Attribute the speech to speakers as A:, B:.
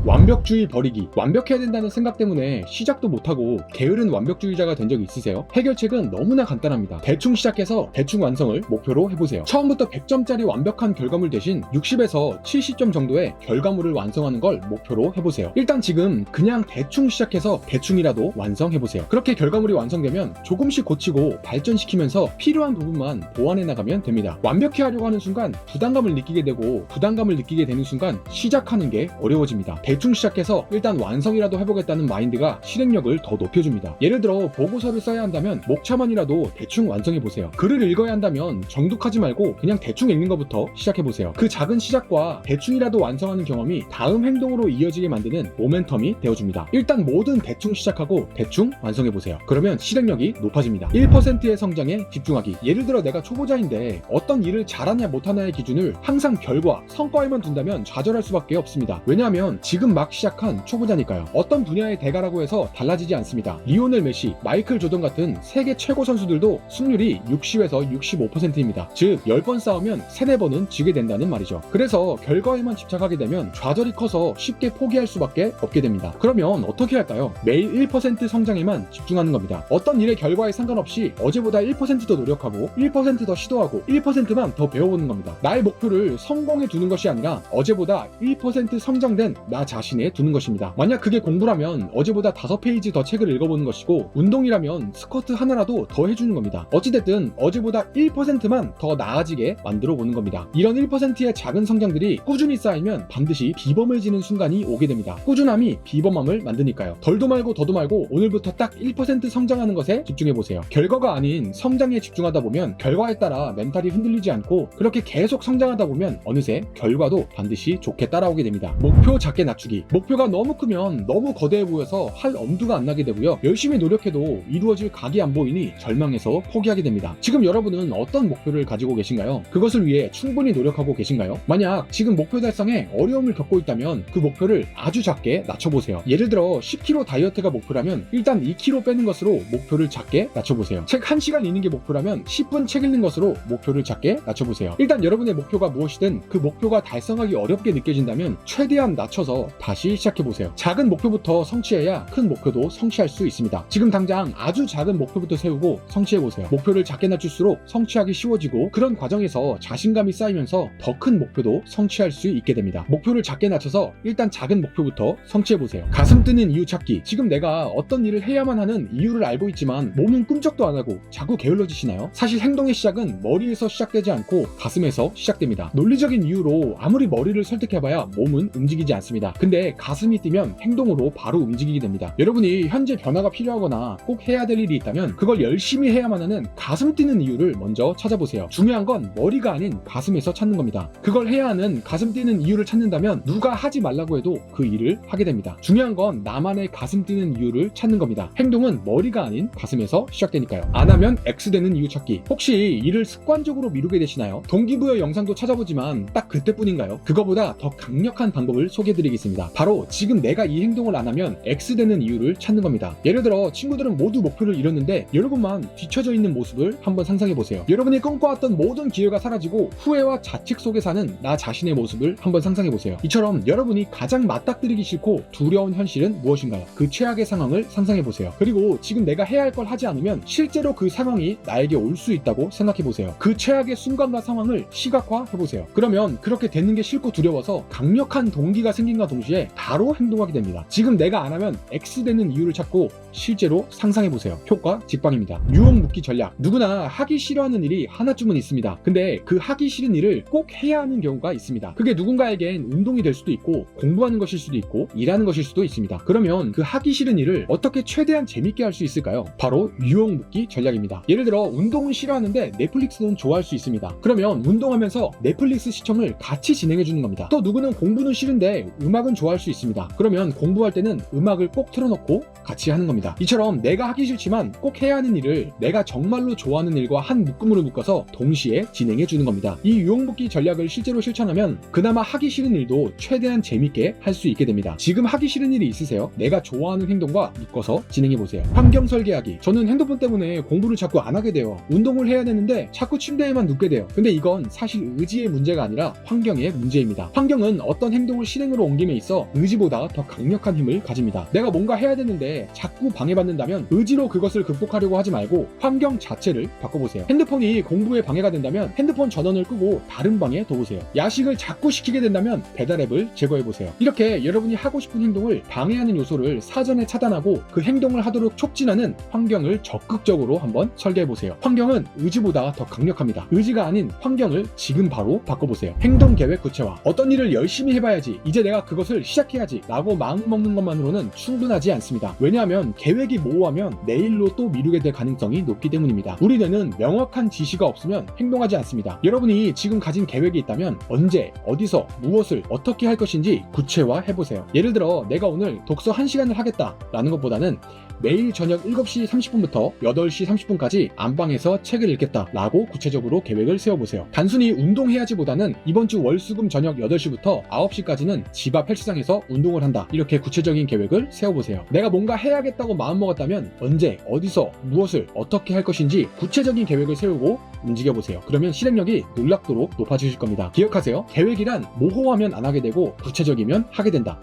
A: 완벽주의 버리기. 완벽해야 된다는 생각 때문에 시작도 못하고 게으른 완벽주의자가 된 적 있으세요? 해결책은 너무나 간단합니다. 대충 시작해서 대충 완성을 목표로 해보세요. 처음부터 100점짜리 완벽한 결과물 대신 60에서 70점 정도의 결과물을 완성하는 걸 목표로 해보세요. 일단 지금 그냥 대충 시작해서 대충이라도 완성해보세요. 그렇게 결과물이 완성되면 조금씩 고치고 발전시키면서 필요한 부분만 보완해 나가면 됩니다. 완벽히 하려고 하는 순간 부담감을 느끼게 되고, 부담감을 느끼게 되는 순간 시작하는 게 어려워집니다. 대충 시작해서 일단 완성이라도 해보겠다는 마인드가 실행력을 더 높여줍니다. 예를 들어 보고서를 써야 한다면 목차만이라도 대충 완성해보세요. 글을 읽어야 한다면 정독하지 말고 그냥 대충 읽는 것부터 시작해보세요. 그 작은 시작과 대충이라도 완성하는 경험이 다음 행동으로 이어지게 만드는 모멘텀이 되어줍니다. 일단 뭐든 대충 시작하고 대충 완성해보세요. 그러면 실행력이 높아집니다. 1%의 성장에 집중하기. 예를 들어 내가 초보자인데 어떤 일을 잘하냐 못하냐의 기준을 항상 결과, 성과에만 둔다면 좌절할 수밖에 없습니다. 왜냐하면 지금 막 시작한 초보자니까요. 어떤 분야의 대가라고 해서 달라지지 않습니다. 리오넬 메시, 마이클 조던 같은 세계 최고 선수들도 승률이 60에서 65%입니다. 즉 10번 싸우면 3, 4번은 지게 된다는 말이죠. 그래서 결과에만 집착하게 되면 좌절이 커서 쉽게 포기할 수밖에 없게 됩니다. 그러면 어떻게 할까요? 매일 1% 성장에만 집중하는 겁니다. 어떤 일의 결과에 상관없이 어제보다 1% 더 노력하고 1% 더 시도하고 1%만 더 배워보는 겁니다. 나의 목표를 성공에 두는 것이 아니라 어제보다 1% 성장된 나 자신에 두는 것입니다. 만약 그게 공부라면 어제보다 5페이지 더 책을 읽어보는 것이고, 운동이라면 스쿼트 하나라도 더 해주는 겁니다. 어찌됐든 어제보다 1%만 더 나아지게 만들어 보는 겁니다. 이런 1%의 작은 성장들이 꾸준히 쌓이면 반드시 비범해지는 순간이 오게 됩니다. 꾸준함이 비범함을 만드니까요. 덜도 말고 더도 말고 오늘부터 딱 1% 성장하는 것에 집중해보세요. 결과가 아닌 성장에 집중하다 보면 결과에 따라 멘탈이 흔들리지 않고, 그렇게 계속 성장하다 보면 어느새 결과도 반드시 좋게 따라오게 됩니다. 목표 작게 낮추기. 목표가 너무 크면 너무 거대해 보여서 할 엄두가 안 나게 되고요. 열심히 노력해도 이루어질 각이 안 보이니 절망해서 포기하게 됩니다. 지금 여러분은 어떤 목표를 가지고 계신가요? 그것을 위해 충분히 노력하고 계신가요? 만약 지금 목표 달성에 어려움을 겪고 있다면 그 목표를 아주 작게 낮춰보세요. 예를 들어 10kg 다이어트가 목표라면 일단 2kg 빼는 것으로 목표를 작게 낮춰보세요. 책 1시간 읽는 게 목표라면 10분 책 읽는 것으로 목표를 작게 낮춰보세요. 일단 여러분의 목표가 무엇이든 그 목표가 달성하기 어렵게 느껴진다면 최대한 낮춰서 다시 시작해보세요. 작은 목표부터 성취해야 큰 목표도 성취할 수 있습니다. 지금 당장 아주 작은 목표부터 세우고 성취해보세요. 목표를 작게 낮출수록 성취하기 쉬워지고, 그런 과정에서 자신감이 쌓이면서 더 큰 목표도 성취할 수 있게 됩니다. 목표를 작게 낮춰서 일단 작은 목표부터 성취해보세요. 가슴 뜨는 이유 찾기. 지금 내가 어떤 일을 해야만 하는 이유를 알고 있지만 몸은 꿈쩍도 안 하고 자꾸 게을러지시나요? 사실 행동의 시작은 머리에서 시작되지 않고 가슴에서 시작됩니다. 논리적인 이유로 아무리 머리를 설득해봐야 몸은 움직이지 않습니다. 근데 가슴이 뛰면 행동으로 바로 움직이게 됩니다. 여러분이 현재 변화가 필요하거나 꼭 해야 될 일이 있다면 그걸 열심히 해야만 하는 가슴 뛰는 이유를 먼저 찾아보세요. 중요한 건 머리가 아닌 가슴에서 찾는 겁니다. 그걸 해야 하는 가슴 뛰는 이유를 찾는다면 누가 하지 말라고 해도 그 일을 하게 됩니다. 중요한 건 나만의 가슴 뛰는 이유를 찾는 겁니다. 행동은 머리가 아닌 가슴에서 시작되니까요. 안 하면 X 되는 이유 찾기. 혹시 일을 습관적으로 미루게 되시나요? 동기부여 영상도 찾아보지만 딱 그때뿐인가요? 그거보다 더 강력한 방법을 소개해드리겠습니다. 바로 지금 내가 이 행동을 안 하면 X 되는 이유를 찾는 겁니다. 예를 들어 친구들은 모두 목표를 이뤘는데 여러분만 뒤처져 있는 모습을 한번 상상해보세요. 여러분이 꿈꿔왔던 모든 기회가 사라지고 후회와 자책 속에 사는 나 자신의 모습을 한번 상상해보세요. 이처럼 여러분이 가장 맞닥뜨리기 싫고 두려운 현실은 무엇인가요? 그 최악의 상황을 상상해보세요. 그리고 지금 내가 해야 할 걸 하지 않으면 실제로 그 상황이 나에게 올 수 있다고 생각해보세요. 그 최악의 순간과 상황을 시각화해보세요. 그러면 그렇게 되는 게 싫고 두려워서 강력한 동기가 생긴과 동시에 바로 행동하게 됩니다. 지금 내가 안 하면 X 되는 이유를 찾고 실제로 상상해보세요. 효과 직방입니다. 유혹 묶기 전략. 누구나 하기 싫어하는 일이 하나쯤은 있습니다. 근데 그 하기 싫은 일을 꼭 해야 하는 경우가 있습니다. 그게 누군가에겐 운동이 될 수도 있고 공부하는 것일 수도 있고 일하는 것일 수도 있습니다. 그러면 그 하기 싫은 일을 어떻게 최대한 재밌게 할 수 있을까요? 바로 유혹 묶기 전략입니다. 예를 들어 운동은 싫어하는데 넷플릭스는 좋아할 수 있습니다. 그러면 운동하면서 넷플릭스 시청을 같이 진행해주는 겁니다. 또 누구는 공부는 싫은데 음악은 좋아할 수 있습니다. 그러면 공부할 때는 음악을 꼭 틀어놓고 같이 하는 겁니다. 이처럼 내가 하기 싫지만 꼭 해야 하는 일을 내가 정말로 좋아하는 일과 한 묶음으로 묶어서 동시에 진행해 주는 겁니다. 이 유혹묶기 전략을 실제로 실천하면 그나마 하기 싫은 일도 최대한 재밌게 할 수 있게 됩니다. 지금 하기 싫은 일이 있으세요? 내가 좋아하는 행동과 묶어서 진행해 보세요. 환경 설계하기. 저는 핸드폰 때문에 공부를 자꾸 안 하게 돼요. 운동을 해야 되는데 자꾸 침대에만 눕게 돼요. 근데 이건 사실 의지의 문제가 아니라 환경의 문제입니다. 환경은 어떤 행동을 실행으로 옮기면 행동에 있어 의지보다 더 강력한 힘을 가집니다. 내가 뭔가 해야 되는데 자꾸 방해받는다면 의지로 그것을 극복하려고 하지 말고 환경 자체를 바꿔보세요. 핸드폰이 공부에 방해가 된다면 핸드폰 전원을 끄고 다른 방에 둬보세요. 야식을 자꾸 시키게 된다면 배달앱을 제거해보세요. 이렇게 여러분이 하고 싶은 행동을 방해하는 요소를 사전에 차단하고 그 행동을 하도록 촉진하는 환경을 적극적으로 한번 설계해보세요. 환경은 의지보다 더 강력합니다. 의지가 아닌 환경을 지금 바로 바꿔보세요. 행동계획 구체화. 어떤 일을 열심히 해봐야지, 이제 내가 그것을 시작해야지 라고 마음먹는 것만으로는 충분하지 않습니다. 왜냐하면 계획이 모호하면 내일로 또 미루게 될 가능성이 높기 때문입니다. 우리 뇌는 명확한 지시가 없으면 행동하지 않습니다. 여러분이 지금 가진 계획이 있다면 언제, 어디서, 무엇을 어떻게 할 것인지 구체화해보세요. 예를 들어 내가 오늘 독서 1시간을 하겠다 라는 것보다는 매일 저녁 7시 30분부터 8시 30분까지 안방에서 책을 읽겠다 라고 구체적으로 계획을 세워보세요. 단순히 운동해야지 보다는 이번 주 월수금 저녁 8시부터 9시까지는 집 앞 헬스장에서 운동을 한다, 이렇게 구체적인 계획을 세워보세요. 내가 뭔가 해야겠다고 마음먹었다면 언제, 어디서, 무엇을 어떻게 할 것인지 구체적인 계획을 세우고 움직여보세요. 그러면 실행력이 놀랍도록 높아지실 겁니다. 기억하세요. 계획이란 모호하면 안 하게 되고 구체적이면 하게 된다.